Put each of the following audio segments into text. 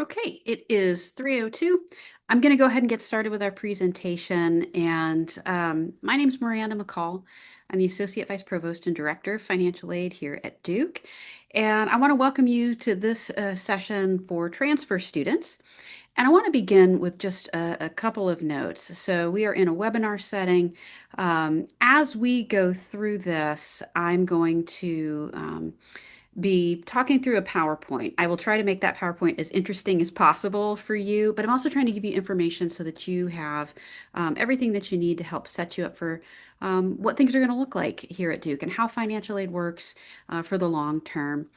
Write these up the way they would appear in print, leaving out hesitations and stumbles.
Okay, it is 3:02. I'm going to go ahead and get started with our presentation. And my name is Miranda McCall. I'm the Associate Vice Provost and Director of Financial Aid here at Duke. And I want to welcome you to this session for transfer students. And I want to begin with just a couple of notes. So we are in a webinar setting. As we go through this, I'm going to be talking through a PowerPoint. I will try to make that PowerPoint as interesting as possible for you, but I'm also trying to give you information so that you have everything that you need to help set you up for what things are going to look like here at Duke and how financial aid works for the long term.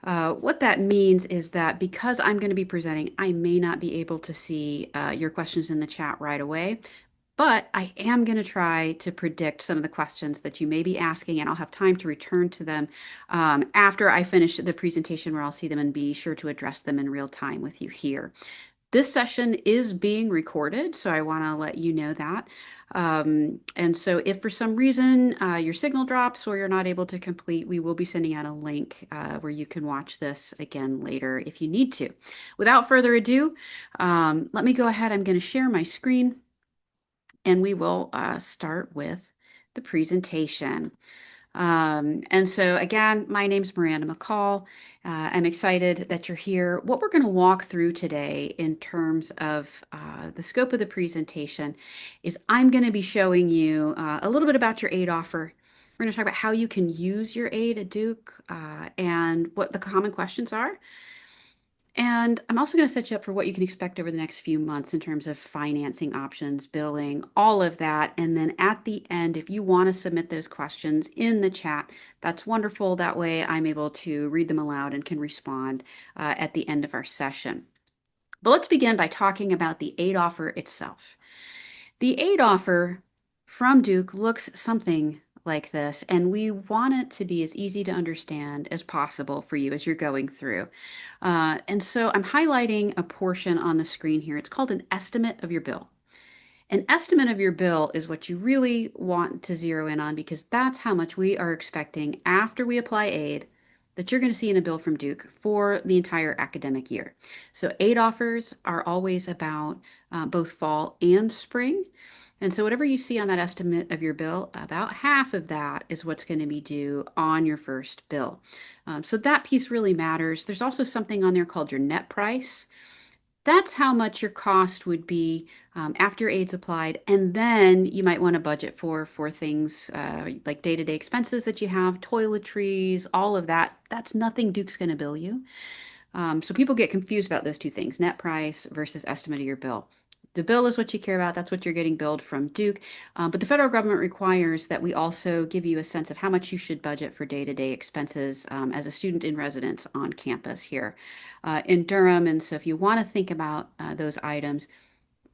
What that means is that because I'm going to be presenting, I may not be able to see your questions in the chat right away. But I am going to try to predict some of the questions that you may be asking, and I'll have time to return to them after I finish the presentation where I'll see them and be sure to address them in real time with you here. This session is being recorded, so I want to let you know that. And so if for some reason your signal drops or you're not able to complete, we will be sending out a link where you can watch this again later if you need to. Without further ado, let me go ahead. I'm going to share my screen and we will start with the presentation. And so again, my name's Miranda McCall. I'm excited that you're here. What we're going to walk through today in terms of the scope of the presentation is I'm going to be showing you a little bit about your aid offer. We're going to talk about how you can use your aid at Duke and what the common questions are. And I'm also going to set you up for what you can expect over the next few months in terms of financing options, billing, all of that. And then at the end, if you want to submit those questions in the chat, that's wonderful. That way I'm able to read them aloud and can respond at the end of our session. But let's begin by talking about the aid offer itself. The aid offer from Duke looks something like this, and we want it to be as easy to understand as possible for you as you're going through. And so I'm highlighting a portion on the screen here. It's called an estimate of your bill. An estimate of your bill is what you really want to zero in on because that's how much we are expecting after we apply aid that you're going to see in a bill from Duke for the entire academic year. So aid offers are always about both fall and spring. And so whatever you see on that estimate of your bill, about half of that is what's going to be due on your first bill. So that piece really matters. There's also something on there called your net price. That's how much your cost would be after aid's applied, and then you might want to budget for things like day-to-day expenses that you have, toiletries, all of that. That's nothing Duke's going to bill you. So people get confused about those two things, net price versus estimate of your bill. The bill is what you care about. That's what you're getting billed from Duke. But the federal government requires that we also give you a sense of how much you should budget for day-to-day expenses as a student in residence on campus here in Durham. And so if you want to think about those items,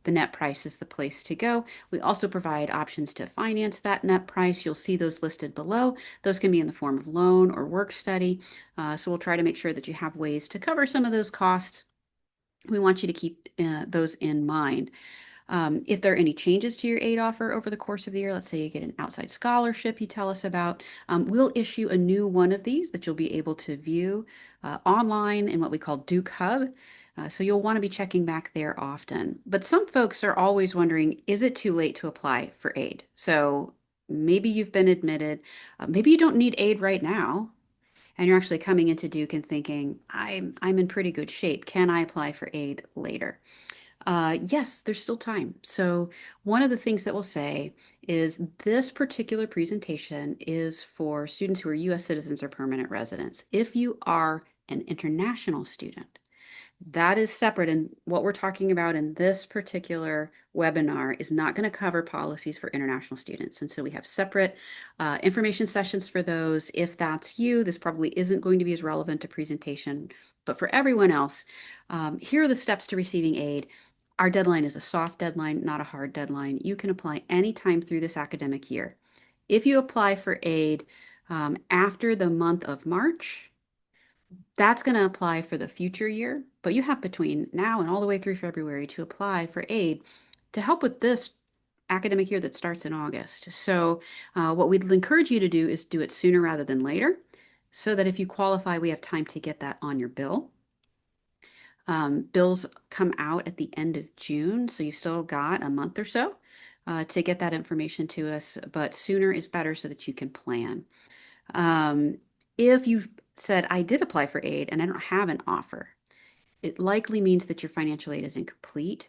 the net price is the place to go. We also provide options to finance that net price. You'll see those listed below. Those can be in the form of loan or work study. So we'll try to make sure that you have ways to cover some of those costs. We want you to keep those in mind. If there are any changes to your aid offer over the course of the year, let's say you get an outside scholarship you tell us about, we'll issue a new one of these that you'll be able to view online in what we call Duke Hub. So you'll want to be checking back there often. But some folks are always wondering, is it too late to apply for aid? So maybe you've been admitted, maybe you don't need aid right now, and you're actually coming into Duke and thinking, I'm in pretty good shape. Can I apply for aid later? Yes, there's still time. So one of the things that we'll say is this particular presentation is for students who are U.S. citizens or permanent residents. If you are an international student, that is separate. And what we're talking about in this particular webinar is not going to cover policies for international students. And so we have separate information sessions for those. If that's you, this probably isn't going to be as relevant to presentation. But for everyone else, here are the steps to receiving aid. Our deadline is a soft deadline, not a hard deadline. You can apply anytime through this academic year. If you apply for aid after the month of March, that's going to apply for the future year, but you have between now and all the way through February to apply for aid to help with this academic year that starts in August. So what we'd encourage you to do is do it sooner rather than later, so that if you qualify, we have time to get that on your bill. Bills come out at the end of June, so you still got a month or so to get that information to us, but sooner is better so that you can plan. Um, if you said, I did apply for aid and I don't have an offer, it likely means that your financial aid is incomplete,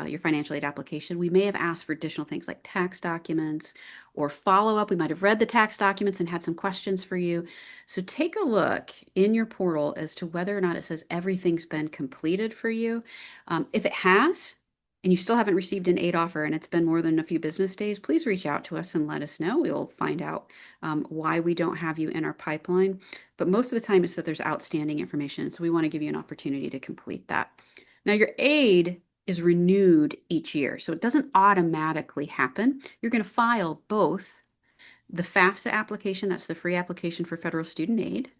your financial aid application. We may have asked for additional things like tax documents or follow up. We might have read the tax documents and had some questions for you. So take a look in your portal as to whether or not it says everything's been completed for you. If it has, and you still haven't received an aid offer and it's been more than a few business days, please reach out to us and let us know. We will find out why we don't have you in our pipeline. But most of the time it's that there's outstanding information. So we want to give you an opportunity to complete that. Now, your aid is renewed each year, so it doesn't automatically happen. You're going to file both the FAFSA application, that's the free application for federal student aid.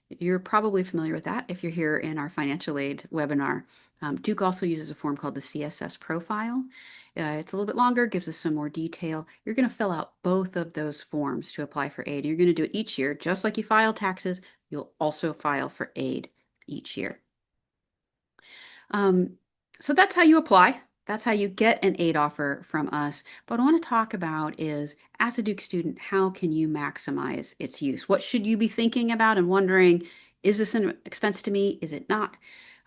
You're probably familiar with that if you're here in our financial aid webinar. Duke also uses a form called the CSS profile. It's a little bit longer, gives us some more detail. You're going to fill out both of those forms to apply for aid. You're going to do it each year, just like you file taxes. You'll also file for aid each year. So that's how you apply. That's how you get an aid offer from us. But what I want to talk about is, as a Duke student, how can you maximize its use? What should you be thinking about and wondering, is this an expense to me? Is it not?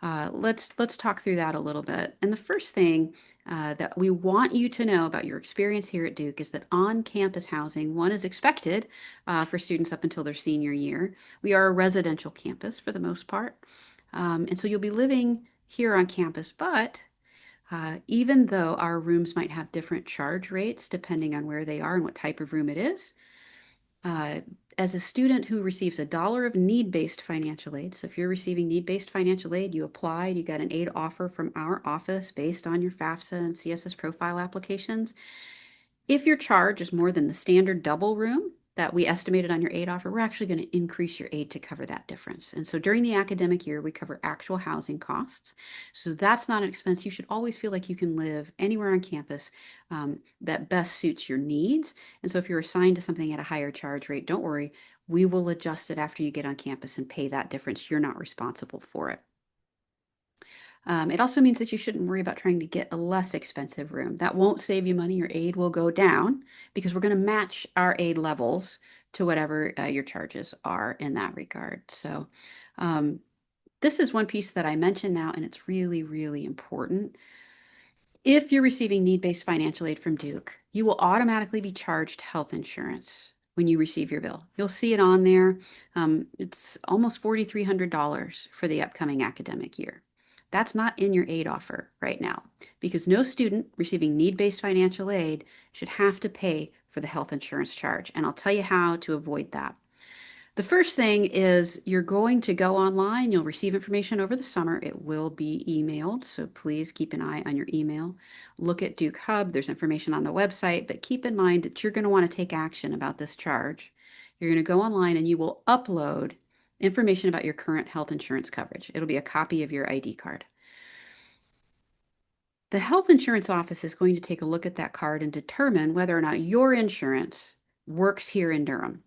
Let's talk through that a little bit. And the first thing that we want you to know about your experience here at Duke is that on-campus housing, one, is expected for students up until their senior year. We are a residential campus for the most part. And so you'll be living here on campus, but even though our rooms might have different charge rates depending on where they are and what type of room it is, uh, as a student who receives $1 of need-based financial aid, so if you're receiving need-based financial aid, you applied, you got an aid offer from our office based on your FAFSA and CSS profile applications. If your charge is more than the standard double room that we estimated on your aid offer, we're actually going to increase your aid to cover that difference. And so during the academic year, we cover actual housing costs. So that's not an expense. You should always feel like you can live anywhere on campus that best suits your needs. And so if you're assigned to something at a higher charge rate, don't worry. We will adjust it after you get on campus and pay that difference. You're not responsible for it. It also means that you shouldn't worry about trying to get a less expensive room. That won't save you money. Your aid will go down because we're going to match our aid levels to whatever your charges are in that regard. So um, this is one piece that I mentioned now, and it's really, really important. If you're receiving need-based financial aid from Duke, you will automatically be charged health insurance when you receive your bill. You'll see it on there. It's almost $4,300 for the upcoming academic year. That's not in your aid offer right now because no student receiving need-based financial aid should have to pay for the health insurance charge. And I'll tell you how to avoid that. The first thing is you're going to go online. You'll receive information over the summer. It will be emailed, so please keep an eye on your email. Look at Duke Hub. There's information on the website, but keep in mind that you're going to want to take action about this charge. You're going to go online and you will upload information about your current health insurance coverage. It'll be a copy of your ID card. The health insurance office is going to take a look at that card and determine whether or not your insurance works here in Durham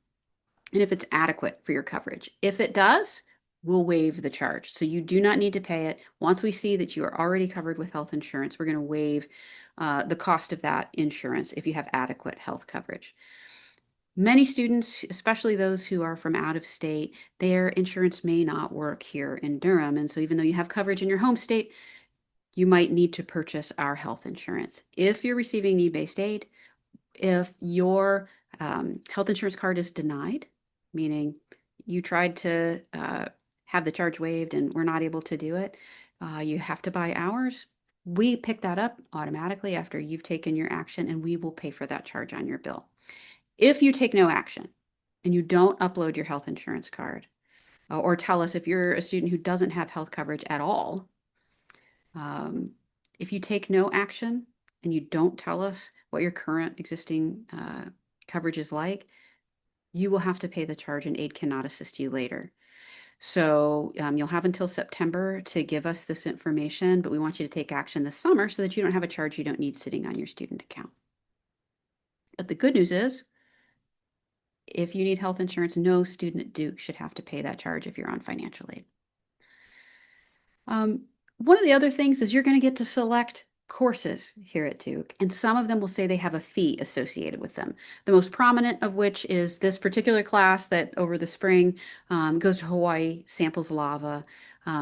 and if it's adequate for your coverage. If it does, we'll waive the charge. So you do not need to pay it. Once we see that you are already covered with health insurance, we're going to waive the cost of that insurance if you have adequate health coverage. Many students, especially those who are from out of state, their insurance may not work here in Durham. And so even though you have coverage in your home state, you might need to purchase our health insurance. If you're receiving need-based aid, if your health insurance card is denied, meaning you tried to have the charge waived and we're not able to do it, you have to buy ours. We pick that up automatically after you've taken your action and we will pay for that charge on your bill. If you take no action and you don't upload your health insurance card, or tell us if you're a student who doesn't have health coverage at all, if you take no action and you don't tell us what your current existing coverage is like, you will have to pay the charge and aid cannot assist you later. So you'll have until September to give us this information, but we want you to take action this summer so that you don't have a charge you don't need sitting on your student account. But the good news is, if you need health insurance, no student at Duke should have to pay that charge if you're on financial aid. One of the other things is you're going to get to select courses here at Duke, and some of them will say they have a fee associated with them. The most prominent of which is this particular class that over the spring goes to Hawaii, samples lava,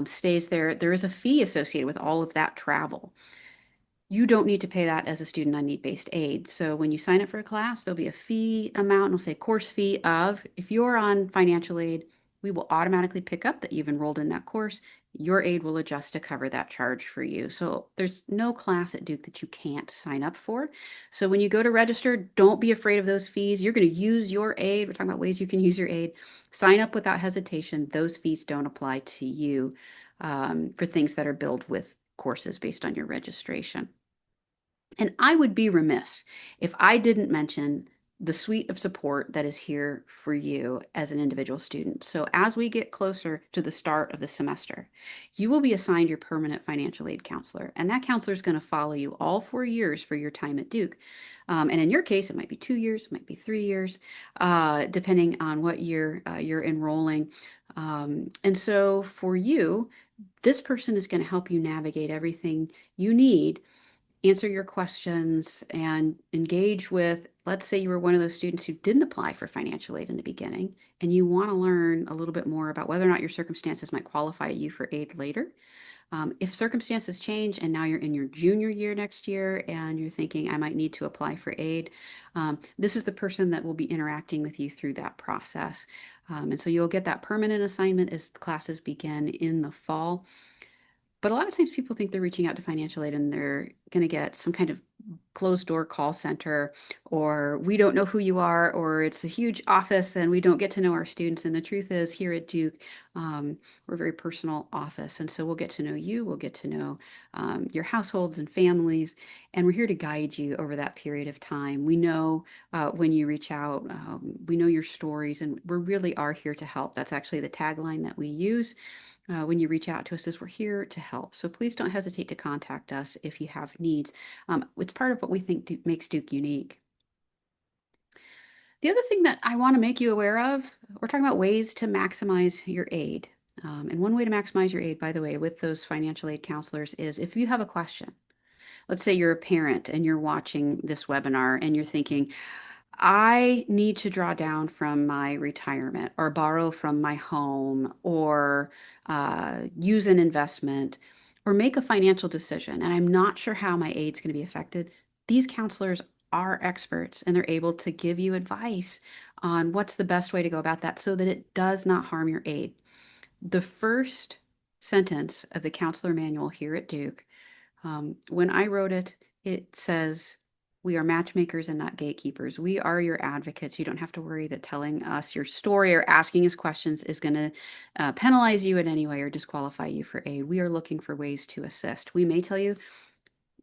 stays there. There is a fee associated with all of that travel. You don't need to pay that as a student on need-based aid. So when you sign up for a class, there'll be a fee amount, and it'll say course fee of. If you're on financial aid, we will automatically pick up that you've enrolled in that course. Your aid will adjust to cover that charge for you. So there's no class at Duke that you can't sign up for. So when you go to register, don't be afraid of those fees. You're going to use your aid. We're talking about ways you can use your aid. Sign up without hesitation. Those fees don't apply to you for things that are billed with courses based on your registration. And I would be remiss if I didn't mention the suite of support that is here for you as an individual student. So as we get closer to the start of the semester, you will be assigned your permanent financial aid counselor, and that counselor is going to follow you all 4 years for your time at Duke. And in your case, it might be 2 years, it might be 3 years, depending on what year you're enrolling. And so for you, this person is going to help you navigate everything you need, answer your questions, and engage with, let's say you were one of those students who didn't apply for financial aid in the beginning, and you want to learn a little bit more about whether or not your circumstances might qualify you for aid later. If circumstances change and now you're in your junior year next year and you're thinking, I might need to apply for aid, this is the person that will be interacting with you through that process. And so you'll get that permanent assignment as classes begin in the fall. But a lot of times people think they're reaching out to financial aid and they're going to get some kind of closed door call center, or we don't know who you are, or it's a huge office and we don't get to know our students. And the truth is, here at Duke, we're a very personal office. And so we'll get to know you, we'll get to know your households and families, and we're here to guide you over that period of time. We know when you reach out, we know your stories, and we really are here to help. That's actually the tagline that we use when you reach out to us, is we're here to help. So please don't hesitate to contact us if you have needs. It's part of what we think makes Duke unique. The other thing that I want to make you aware of, we're talking about ways to maximize your aid. And one way to maximize your aid, by the way, with those financial aid counselors is if you have a question. Let's say you're a parent and you're watching this webinar and you're thinking, I need to draw down from my retirement or borrow from my home or use an investment or make a financial decision, and I'm not sure how my aid's going to be affected. These counselors are experts and they're able to give you advice on what's the best way to go about that so that it does not harm your aid. The first sentence of the counselor manual here at Duke, when I wrote it, it says, we are matchmakers and not gatekeepers. We are your advocates. You don't have to worry that telling us your story or asking us questions is going to penalize you in any way or disqualify you for aid. We are looking for ways to assist. We may tell you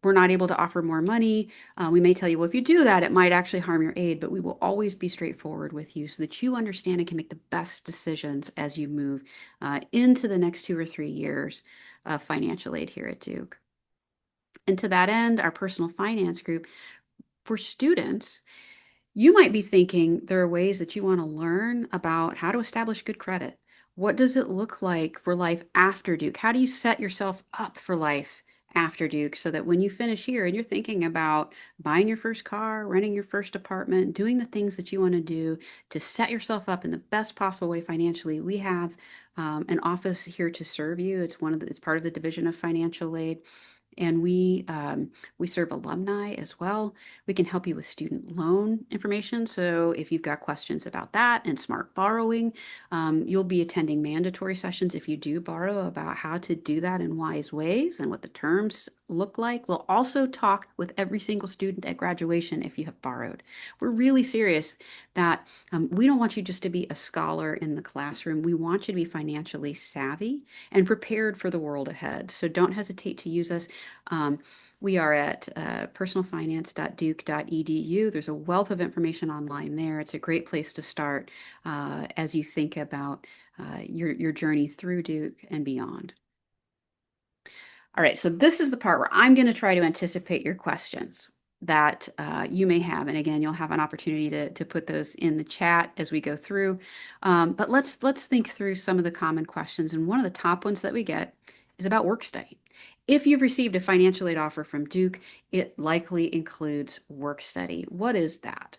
we're not able to offer more money. We may tell you, well, if you do that, it might actually harm your aid, but we will always be straightforward with you so that you understand and can make the best decisions as you move into the next 2 or 3 years of financial aid here at Duke. And to that end, our personal finance group for students, you might be thinking there are ways that you want to learn about how to establish good credit. What does it look like for life after Duke? How do you set yourself up for life after Duke so that when you finish here and you're thinking about buying your first car, renting your first apartment, doing the things that you want to do to set yourself up in the best possible way financially, we have an office here to serve you. It's part of the Division of Financial Aid. And we serve alumni as well. We can help you with student loan information. So if you've got questions about that and smart borrowing, you'll be attending mandatory sessions if you do borrow about how to do that in wise ways and what the terms look like. We'll also talk with every single student at graduation if you have borrowed. We're really serious that we don't want you just to be a scholar in the classroom. We want you to be financially savvy and prepared for the world ahead. So don't hesitate to use us. We are at personalfinance.duke.edu. There's a wealth of information online there. It's a great place to start as you think about your journey through Duke and beyond. All right, so this is the part where I'm going to try to anticipate your questions that you may have. And again, you'll have an opportunity to put those in the chat as we go through. But let's think through some of the common questions. And one of the top ones that we get is about work study. If you've received a financial aid offer from Duke, it likely includes work study. What is that?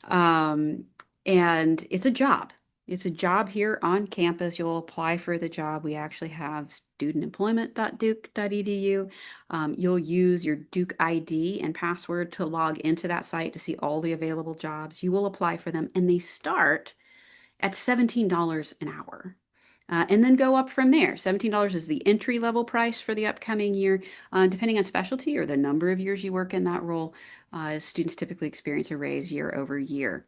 Um, and it's a job. It's a job here on campus. You'll apply for the job. We actually have studentemployment.duke.edu. You'll use your Duke ID and password to log into that site to see all the available jobs. You will apply for them, and they start at $17 an hour. And then go up from there. $17 is the entry level price for the upcoming year. Depending on specialty or the number of years you work in that role, students typically experience a raise year over year.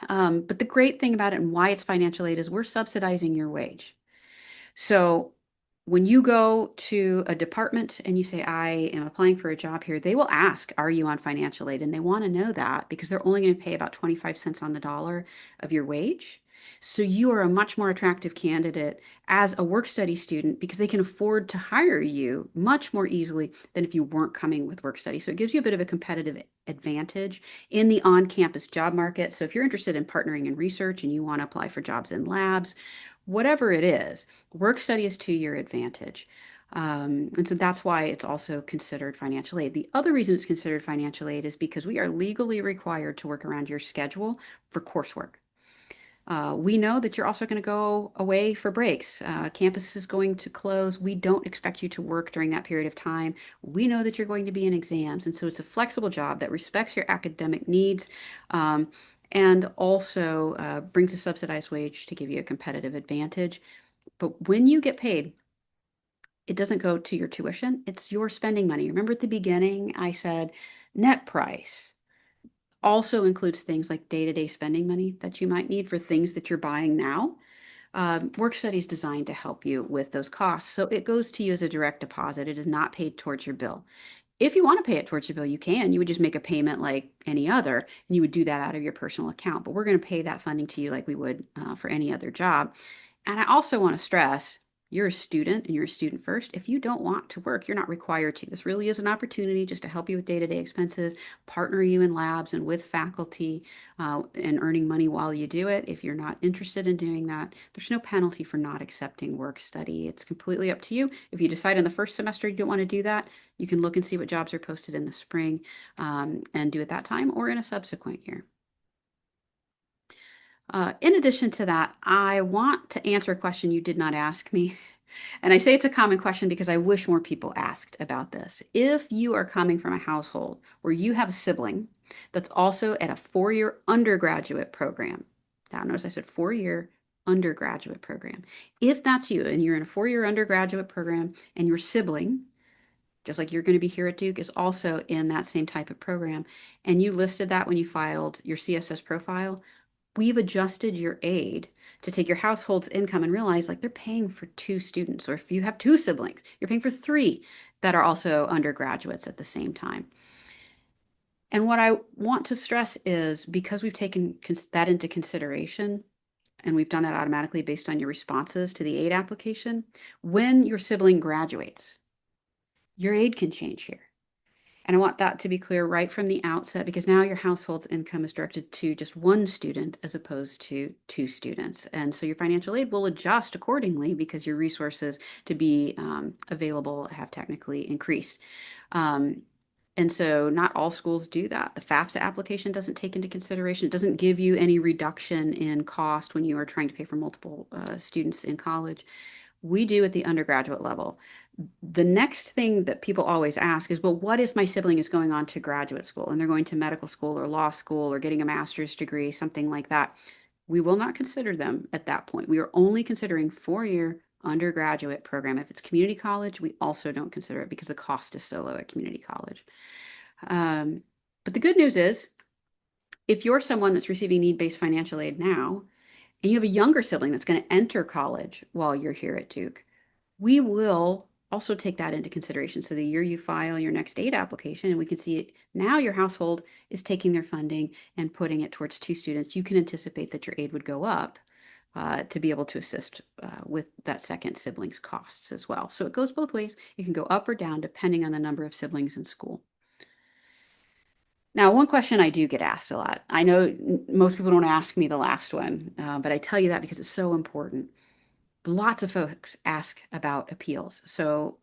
But the great thing about it and why it's financial aid is we're subsidizing your wage. So when you go to a department and you say, I am applying for a job here, they will ask, are you on financial aid? And they want to know that because they're only going to pay about 25 cents on the dollar of your wage. So you are a much more attractive candidate as a work study student because they can afford to hire you much more easily than if you weren't coming with work study. So it gives you a bit of a competitive advantage in the on-campus job market. So if you're interested in partnering in research and you want to apply for jobs in labs, whatever it is, work study is to your advantage. And so that's why it's also considered financial aid. The other reason it's considered financial aid is because we are legally required to work around your schedule for coursework. We know that you're also going to go away for breaks. Campus is going to close. We don't expect you to work during that period of time. We know that you're going to be in exams. And so it's a flexible job that respects your academic needs and also brings a subsidized wage to give you a competitive advantage. But when you get paid, it doesn't go to your tuition, it's your spending money. Remember at the beginning, I said net price also includes things like day-to-day spending money that you might need for things that you're buying now. Work study is designed to help you with those costs. So it goes to you as a direct deposit. It is not paid towards your bill. If you want to pay it towards your bill, you can. You would just make a payment like any other, and you would do that out of your personal account. But we're going to pay that funding to you like we would for any other job. And I also want to stress you're a student and you're a student first. If you don't want to work, you're not required to. This really is an opportunity just to help you with day-to-day expenses, partner you in labs and with faculty, and earning money while you do it. If you're not interested in doing that, there's no penalty for not accepting work study. It's completely up to you. If you decide in the first semester you don't want to do that, you can look and see what jobs are posted in the spring and do it that time or in a subsequent year. In addition to that, I want to answer a question you did not ask me. And I say it's a common question because I wish more people asked about this. If you are coming from a household where you have a sibling that's also at a 4-year undergraduate program, now notice I said 4-year undergraduate program. If that's you and you're in a 4-year undergraduate program and your sibling, just like you're going to be here at Duke, is also in that same type of program, and you listed that when you filed your CSS profile, we've adjusted your aid to take your household's income and realize like they're paying for 2 students, or if you have 2 siblings, you're paying for 3 that are also undergraduates at the same time. And what I want to stress is because we've taken that into consideration, and we've done that automatically based on your responses to the aid application, when your sibling graduates, your aid can change here. And I want that to be clear right from the outset because now your household's income is directed to just 1 student as opposed to 2 students. And so your financial aid will adjust accordingly because your resources to be available have technically increased. Um, and so not all schools do that. The FAFSA application doesn't take into consideration, it doesn't give you any reduction in cost when you are trying to pay for multiple students in college. We do at the undergraduate level. The next thing that people always ask is, well, what if my sibling is going on to graduate school and they're going to medical school or law school or getting a master's degree, something like that? We will not consider them at that point. We are only considering 4-year undergraduate program. If it's community college, we also don't consider it because the cost is so low at community college. Um, but the good news is, if you're someone that's receiving need-based financial aid now, and you have a younger sibling that's going to enter college while you're here at Duke, we will also take that into consideration. So the year you file your next aid application, and we can see it now your household is taking their funding and putting it towards 2 students, you can anticipate that your aid would go up to be able to assist with that second sibling's costs as well. So it goes both ways. It can go up or down depending on the number of siblings in school. Now, one question I do get asked a lot. I know most people don't ask me the last one, but I tell you that because it's so important. Lots of folks ask about appeals. So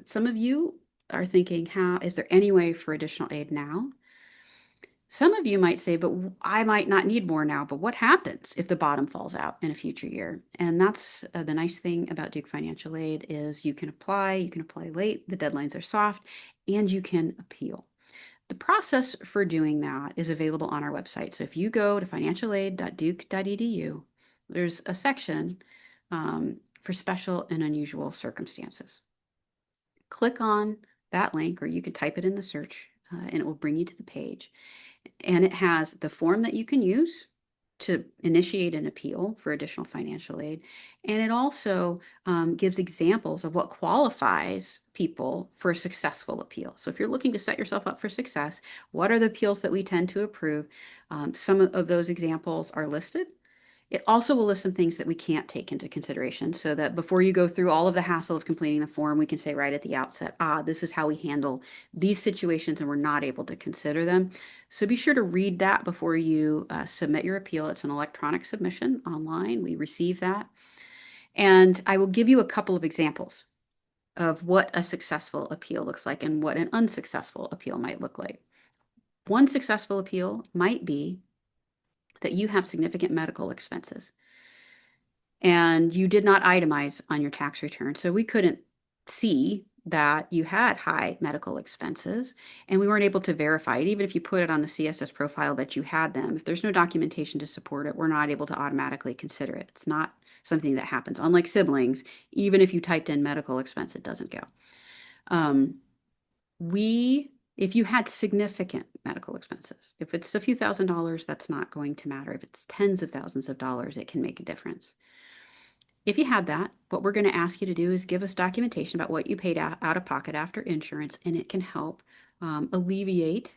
some of you are thinking, how is there any way for additional aid now? Some of you might say, but I might not need more now, but what happens if the bottom falls out in a future year? And that's the nice thing about Duke Financial Aid is you can apply late, the deadlines are soft, and you can appeal. The process for doing that is available on our website. So if you go to financialaid.duke.edu, there's a section for special and unusual circumstances. Click on that link, or you can type it in the search, and it will bring you to the page. And it has the form that you can use to initiate an appeal for additional financial aid. And it also gives examples of what qualifies people for a successful appeal. So if you're looking to set yourself up for success, what are the appeals that we tend to approve? Some of those examples are listed. It also will list some things that we can't take into consideration so that before you go through all of the hassle of completing the form, we can say right at the outset, this is how we handle these situations and we're not able to consider them. So be sure to read that before you submit your appeal. It's an electronic submission online. We receive that. And I will give you a couple of examples of what a successful appeal looks like and what an unsuccessful appeal might look like. One successful appeal might be that you have significant medical expenses and you did not itemize on your tax return. So we couldn't see that you had high medical expenses and we weren't able to verify it. Even if you put it on the CSS profile that you had them, if there's no documentation to support it, we're not able to automatically consider it. It's not something that happens. Unlike siblings, even if you typed in medical expense, it doesn't go. If you had significant medical expenses, if it's a few $1,000s, that's not going to matter. If it's tens of thousands of dollars, it can make a difference. If you had that, what we're going to ask you to do is give us documentation about what you paid out of pocket after insurance, and it can help alleviate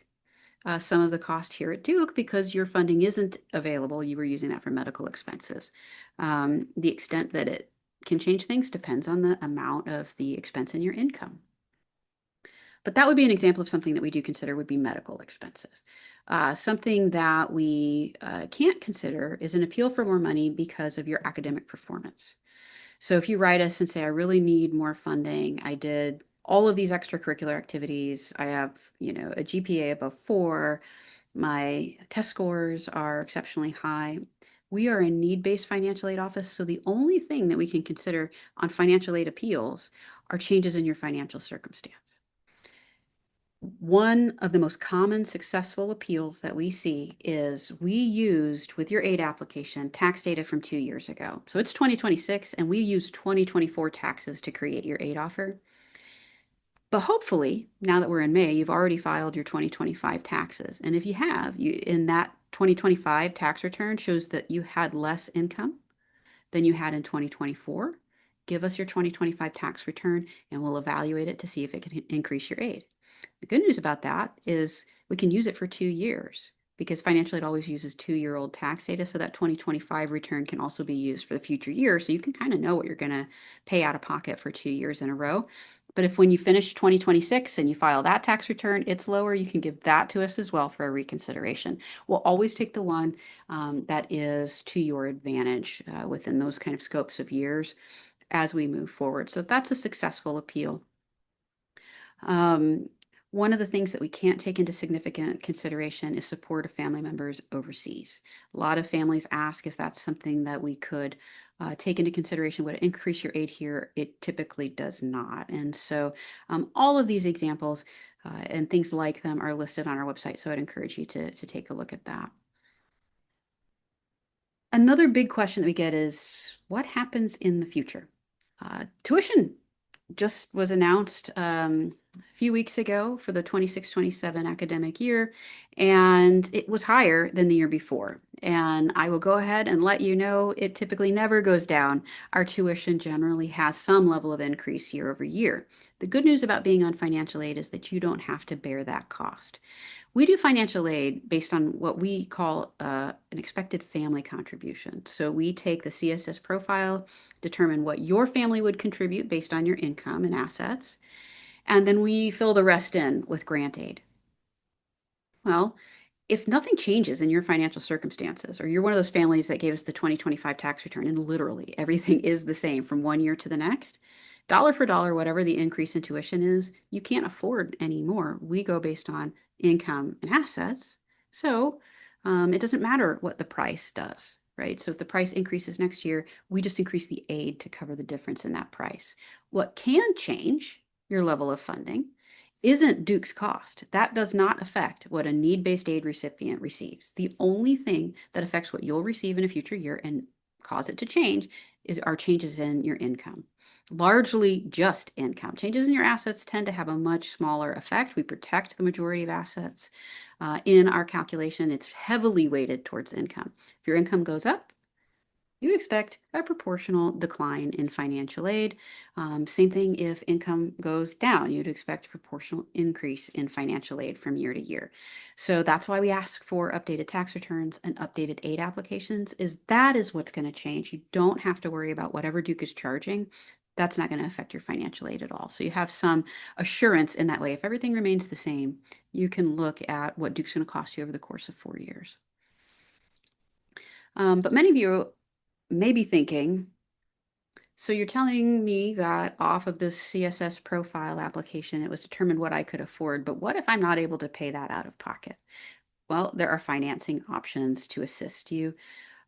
some of the cost here at Duke because your funding isn't available. You were using that for medical expenses. The extent that it can change things depends on the amount of the expense in your income. But that would be an example of something that we do consider would be medical expenses. Something that we can't consider is an appeal for more money because of your academic performance. So if you write us and say, I really need more funding, I did all of these extracurricular activities, I have, a GPA above 4, my test scores are exceptionally high. We are a need-based financial aid office, so the only thing that we can consider on financial aid appeals are changes in your financial circumstance. One of the most common successful appeals that we see is we used with your aid application tax data from 2 years ago. So it's 2026 and we used 2024 taxes to create your aid offer. But hopefully, now that we're in May, you've already filed your 2025 taxes. And if you have, in that 2025 tax return shows that you had less income than you had in 2024. Give us your 2025 tax return and we'll evaluate it to see if it can increase your aid. The good news about that is we can use it for 2 years because financial aid always uses 2-year-old tax data. So that 2025 return can also be used for the future years. So you can kind of know what you're going to pay out of pocket for 2 years in a row. But if when you finish 2026 and you file that tax return, it's lower, you can give that to us as well for a reconsideration. We'll always take the one that is to your advantage within those kind of scopes of years as we move forward. So that's a successful appeal. One of the things that we can't take into significant consideration is support of family members overseas. A lot of families ask if that's something that we could take into consideration. Would it increase your aid here? It typically does not. And so all of these examples and things like them are listed on our website. So I'd encourage you to take a look at that. Another big question that we get is what happens in the future? Tuition just was announced a few weeks ago for the 26-27 academic year, and it was higher than the year before. And I will go ahead and let you know it typically never goes down. Our tuition generally has some level of increase year over year. The good news about being on financial aid is that you don't have to bear that cost. We do financial aid based on what we call an expected family contribution. So we take the CSS profile, determine what your family would contribute based on your income and assets, and then we fill the rest in with grant aid. Well, if nothing changes in your financial circumstances, or you're one of those families that gave us the 2025 tax return and literally everything is the same from one year to the next, dollar for dollar, whatever the increase in tuition is, you can't afford anymore. We go based on income and assets. So it doesn't matter what the price does, right? So if the price increases next year, we just increase the aid to cover the difference in that price. What can change your level of funding isn't Duke's cost. That does not affect what a need-based aid recipient receives. The only thing that affects what you'll receive in a future year and cause it to change are changes in your income. Largely just income. Changes in your assets tend to have a much smaller effect. We protect the majority of assets. In our calculation, it's heavily weighted towards income. If your income goes up, you expect a proportional decline in financial aid. Same thing if income goes down, you'd expect a proportional increase in financial aid from year to year. So that's why we ask for updated tax returns and updated aid applications, is that is what's going to change. You don't have to worry about whatever Duke is charging. That's not going to affect your financial aid at all. So you have some assurance in that way. If everything remains the same, you can look at what Duke's going to cost you over the course of 4 years. But many of you may be thinking, so you're telling me that off of this CSS profile application, it was determined what I could afford, but what if I'm not able to pay that out of pocket? Well, there are financing options to assist you.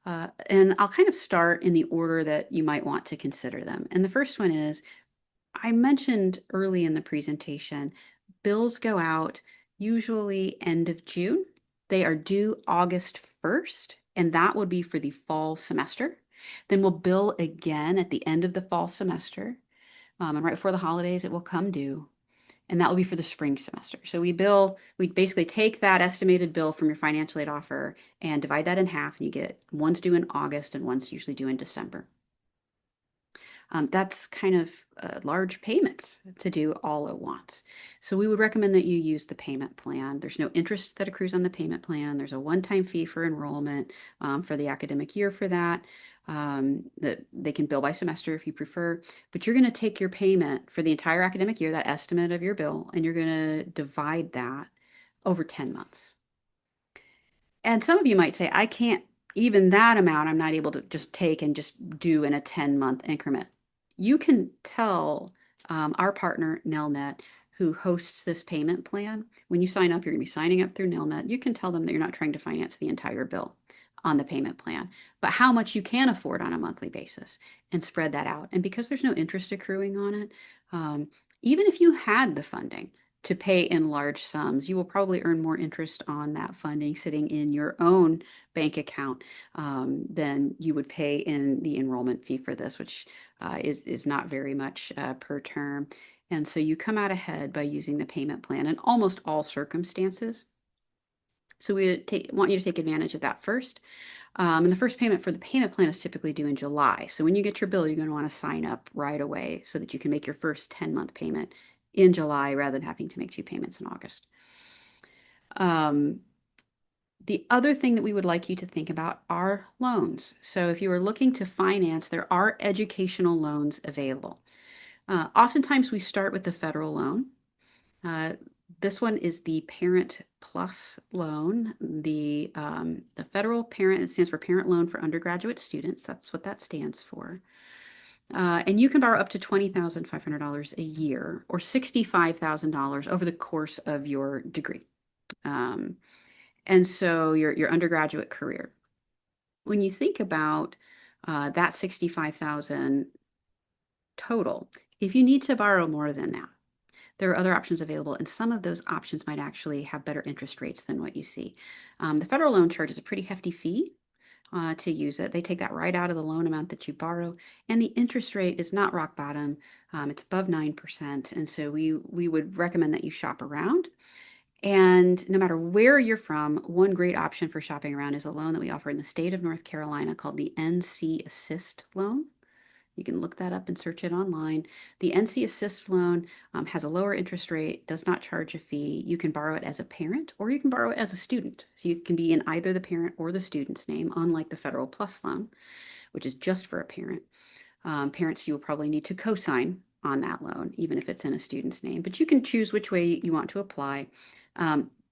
And I'll kind of start in the order that you might want to consider them. And the first one is, I mentioned early in the presentation, bills go out usually end of June. They are due August 1st, and that would be for the fall semester. Then we'll bill again at the end of the fall semester. And right before the holidays, it will come due. And that will be for the spring semester. So we basically take that estimated bill from your financial aid offer and divide that in half, and you get one's due in August and one's usually due in December. That's kind of large payments to do all at once. So we would recommend that you use the payment plan. There's no interest that accrues on the payment plan. There's a one-time fee for enrollment for the academic year for that. That they can bill by semester if you prefer, but you're going to take your payment for the entire academic year, that estimate of your bill, and you're going to divide that over 10 months. And some of you might say, I can't, even that amount, I'm not able to just take and just do in a 10-month increment. You can tell our partner, Nelnet, who hosts this payment plan, when you sign up, you're going to be signing up through Nelnet. You can tell them that you're not trying to finance the entire bill on the payment plan, but how much you can afford on a monthly basis and spread that out. And because there's no interest accruing on it, even if you had the funding to pay in large sums, you will probably earn more interest on that funding sitting in your own bank account than you would pay in the enrollment fee for this, which is not very much per term. And so you come out ahead by using the payment plan in almost all circumstances. So we want you to take advantage of that first. And the first payment for the payment plan is typically due in July. So when you get your bill, you're going to want to sign up right away so that you can make your first 10-month payment in July rather than having to make 2 payments in August. The other thing that we would like you to think about are loans. So if you are looking to finance, there are educational loans available. Oftentimes we start with the federal loan. This one is the Parent Plus loan. The federal parent, it stands for Parent Loan for Undergraduate Students. That's what that stands for. And you can borrow up to $20,500 a year or $65,000 over the course of your degree. And so your undergraduate career. When you think about that 65,000 total, if you need to borrow more than that, there are other options available, and some of those options might actually have better interest rates than what you see. The federal loan charges a pretty hefty fee to use it. They take that right out of the loan amount that you borrow, and the interest rate is not rock bottom. It's above 9%, and so we would recommend that you shop around. And no matter where you're from, one great option for shopping around is a loan that we offer in the state of North Carolina called the NC Assist loan. You can look that up and search it online. The NC Assist loan has a lower interest rate, does not charge a fee. You can borrow it as a parent or you can borrow it as a student. So you can be in either the parent or the student's name, unlike the Federal Plus loan, which is just for a parent. Parents, you will probably need to co-sign on that loan, even if it's in a student's name, but you can choose which way you want to apply.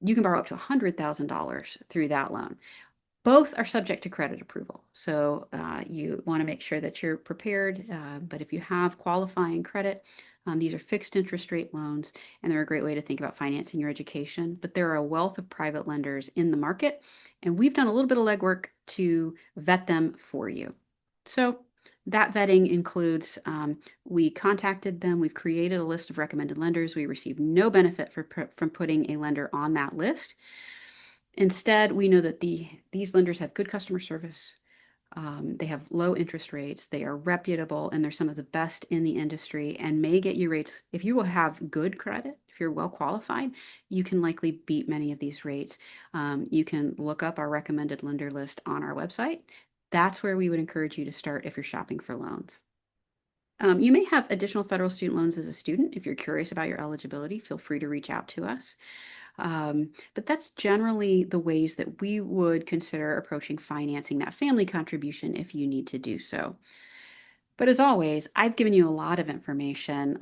you can borrow up to $100,000 through that loan. Both are subject to credit approval. So you want to make sure that you're prepared. But if you have qualifying credit, these are fixed interest rate loans, and they're a great way to think about financing your education. But there are a wealth of private lenders in the market, and we've done a little bit of legwork to vet them for you. So that vetting includes we contacted them, we've created a list of recommended lenders. We receive no benefit from putting a lender on that list. Instead, we know that these lenders have good customer service. They have low interest rates. They are reputable, and they're some of the best in the industry and may get you rates. If you will have good credit, if you're well qualified, you can likely beat many of these rates. You can look up our recommended lender list on our website. That's where we would encourage you to start if you're shopping for loans. You may have additional federal student loans as a student. If you're curious about your eligibility, feel free to reach out to us. But that's generally the ways that we would consider approaching financing that family contribution if you need to do so. But as always, I've given you a lot of information.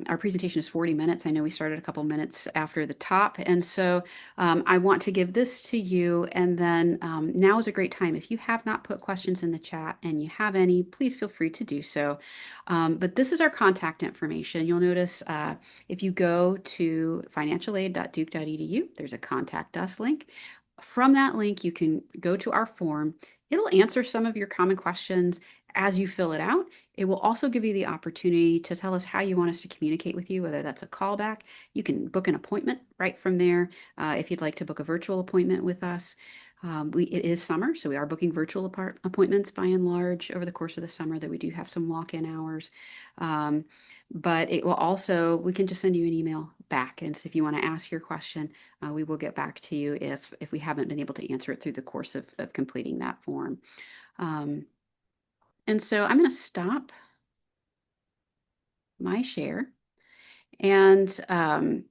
Our presentation is 40 minutes. I know we started a couple minutes after the top. And so I want to give this to you. And then now is a great time. If you have not put questions in the chat and you have any, please feel free to do so. But this is our contact information. You'll notice if you go to financialaid.duke.edu, there's a contact us link. From that link, you can go to our form. It'll answer some of your common questions as you fill it out. It will also give you the opportunity to tell us how you want us to communicate with you, whether that's a callback. You can book an appointment right from there if you'd like to book a virtual appointment with us. It is summer, so we are booking virtual appointments by and large over the course of the summer, that we do have some walk-in hours. But it will also, we can just send you an email back. And so if you want to ask your question, we will get back to you if we haven't been able to answer it through the course of completing that form. And so I'm going to stop my share, and I'm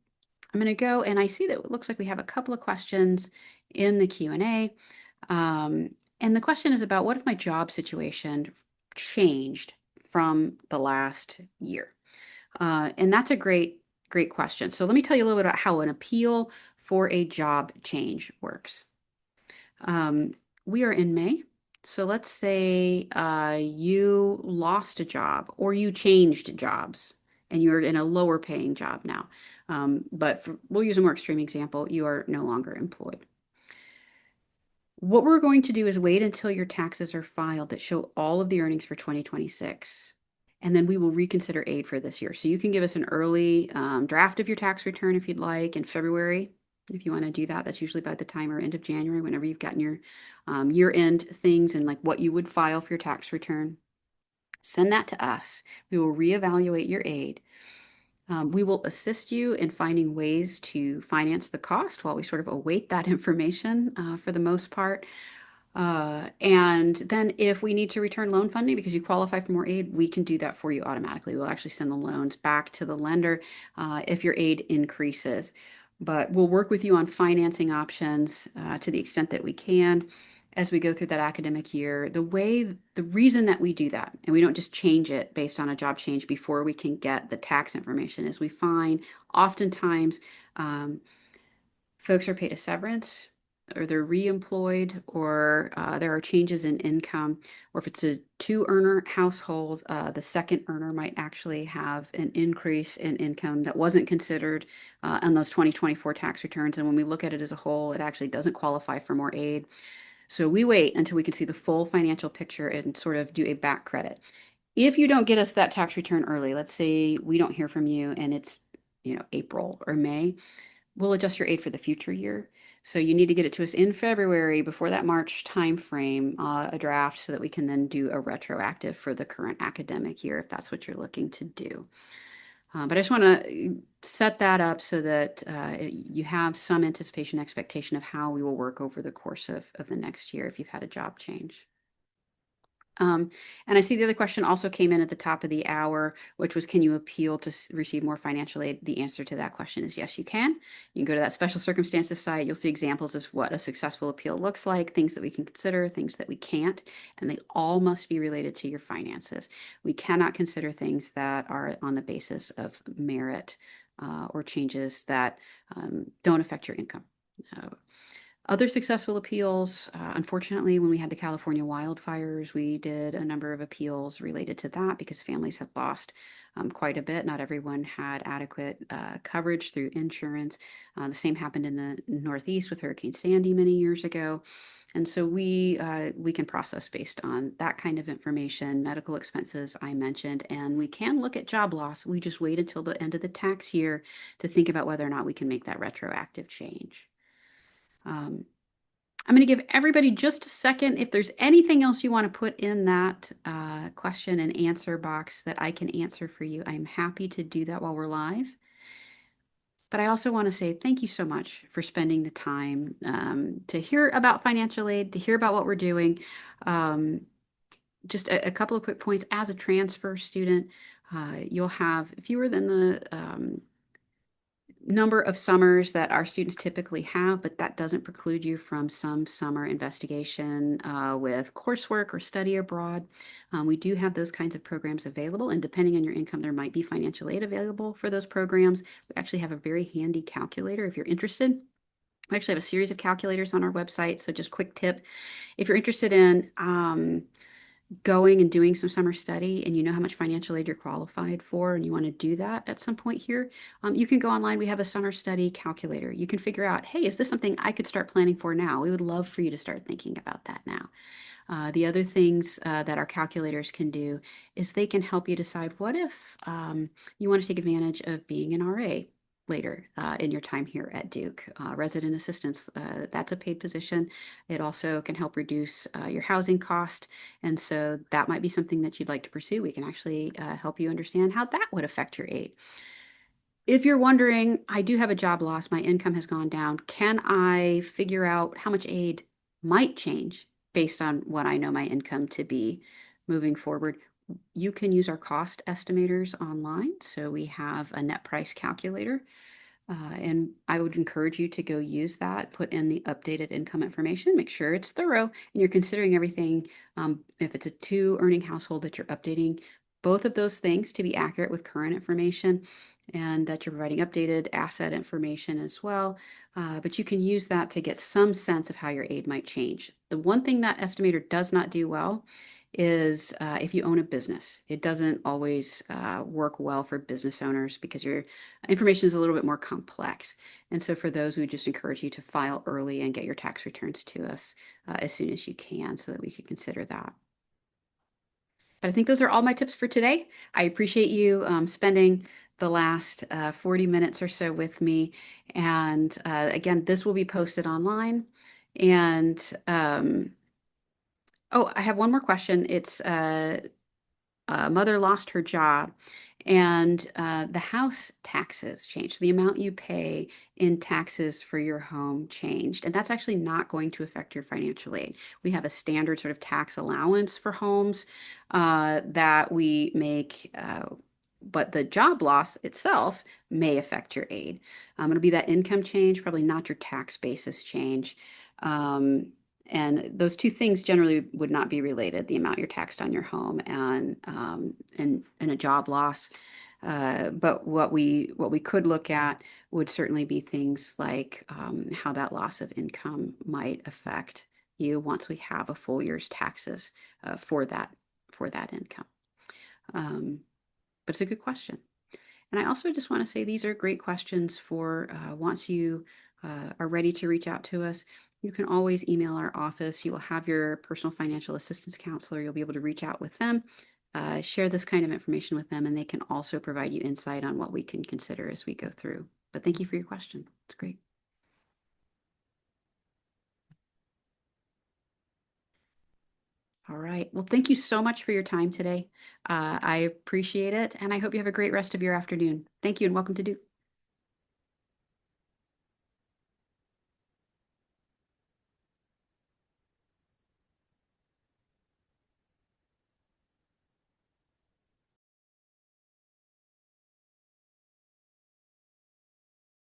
going to go, and I see that it looks like we have a couple of questions in the Q&A. And the question is about, what if my job situation changed from the last year? And that's a great question. So let me tell you a little bit about how an appeal for a job change works. We are in May. So let's say you lost a job or you changed jobs and you're in a lower paying job now. We'll use a more extreme example. You are no longer employed. What we're going to do is wait until your taxes are filed that show all of the earnings for 2026. And then we will reconsider aid for this year. So you can give us an early draft of your tax return if you'd like in February. If you want to do that, that's usually by the time or end of January, whenever you've gotten your year-end things and like what you would file for your tax return. Send that to us. We will reevaluate your aid. We will assist you in finding ways to finance the cost while we sort of await that information for the most part. And then if we need to return loan funding because you qualify for more aid, we can do that for you automatically. We'll actually send the loans back to the lender if your aid increases. But we'll work with you on financing options to the extent that we can as we go through that academic year. The reason that we do that, and we don't just change it based on a job change before we can get the tax information, is we find oftentimes folks are paid a severance, or they're reemployed, or there are changes in income, or if it's a two-earner household, the second earner might actually have an increase in income that wasn't considered on those 2024 tax returns. And when we look at it as a whole, it actually doesn't qualify for more aid. So we wait until we can see the full financial picture and sort of do a back credit. If you don't get us that tax return early, let's say we don't hear from you and it's, April or May, we'll adjust your aid for the future year. So you need to get it to us in February before that March timeframe, a draft, so that we can then do a retroactive for the current academic year if that's what you're looking to do. But I just want to set that up so that you have some anticipation, expectation of how we will work over the course of the next year if you've had a job change. And I see the other question also came in at the top of the hour, which was, can you appeal to receive more financial aid? The answer to that question is yes, you can. You can go to that special circumstances site. You'll see examples of what a successful appeal looks like, things that we can consider, things that we can't, and they all must be related to your finances. We cannot consider things that are on the basis of merit or changes that don't affect your income. Uh, Other successful appeals, unfortunately, when we had the California wildfires, we did a number of appeals related to that because families had lost quite a bit. Not everyone had adequate coverage through insurance. The same happened in the Northeast with Hurricane Sandy many years ago. And so we can process based on that kind of information, medical expenses I mentioned, and we can look at job loss. We just wait until the end of the tax year to think about whether or not we can make that retroactive change. Um, I'm going to give everybody just a second. If there's anything else you want to put in that question and answer box that I can answer for you, I'm happy to do that while we're live. But I also want to say thank you so much for spending the time to hear about financial aid, to hear about what we're doing. Um, just a couple of quick points. As a transfer student, you'll have fewer than the number of summers that our students typically have, but that doesn't preclude you from some summer investigation with coursework or study abroad. We do have those kinds of programs available, and depending on your income, there might be financial aid available for those programs. We actually have a very handy calculator if you're interested. We actually have a series of calculators on our website. So just quick tip, if you're interested in going and doing some summer study and you know how much financial aid you're qualified for and you want to do that at some point here, you can go online. We have a summer study calculator. You can figure out, hey, is this something I could start planning for now? We would love for you to start thinking about that now. The other things that our calculators can do is they can help you decide what if you want to take advantage of being an RA later in your time here at Duke. Resident assistants, that's a paid position. It also can help reduce your housing cost. And so that might be something that you'd like to pursue. We can actually help you understand how that would affect your aid. If you're wondering, I do have a job loss, my income has gone down. Can I figure out how much aid might change based on what I know my income to be moving forward? You can use our cost estimators online. So we have a net price calculator. And I would encourage you to go use that, put in the updated income information, make sure it's thorough, and you're considering everything. If it's a two earning household that you're updating both of those things to be accurate with current information and that you're providing updated asset information as well. But you can use that to get some sense of how your aid might change. The one thing that estimator does not do well is if you own a business. It doesn't always work well for business owners because your information is a little bit more complex. And so for those, we just encourage you to file early and get your tax returns to us as soon as you can so that we can consider that. But I think those are all my tips for today. I appreciate you spending the last 40 minutes or so with me. And again, this will be posted online. And oh, I have one more question. It's mother lost her job and the house taxes changed. The amount you pay in taxes for your home changed. And that's actually not going to affect your financial aid. We have a standard sort of tax allowance for homes that we make. But the job loss itself may affect your aid. It'll be that income change, probably not your tax basis change. Um, and those two things generally would not be related, the amount you're taxed on your home and a job loss. But what we could look at would certainly be things like how that loss of income might affect you once we have a full year's taxes for that income. Um, but it's a good question. And I also just want to say these are great questions for once you are ready to reach out to us. You can always email our office. You will have your personal financial assistance counselor. You'll be able to reach out with them, share this kind of information with them, and they can also provide you insight on what we can consider as we go through. But thank you for your question. It's great. All right. Well, thank you so much for your time today. I appreciate it, and I hope you have a great rest of your afternoon. Thank you, and welcome to Duke.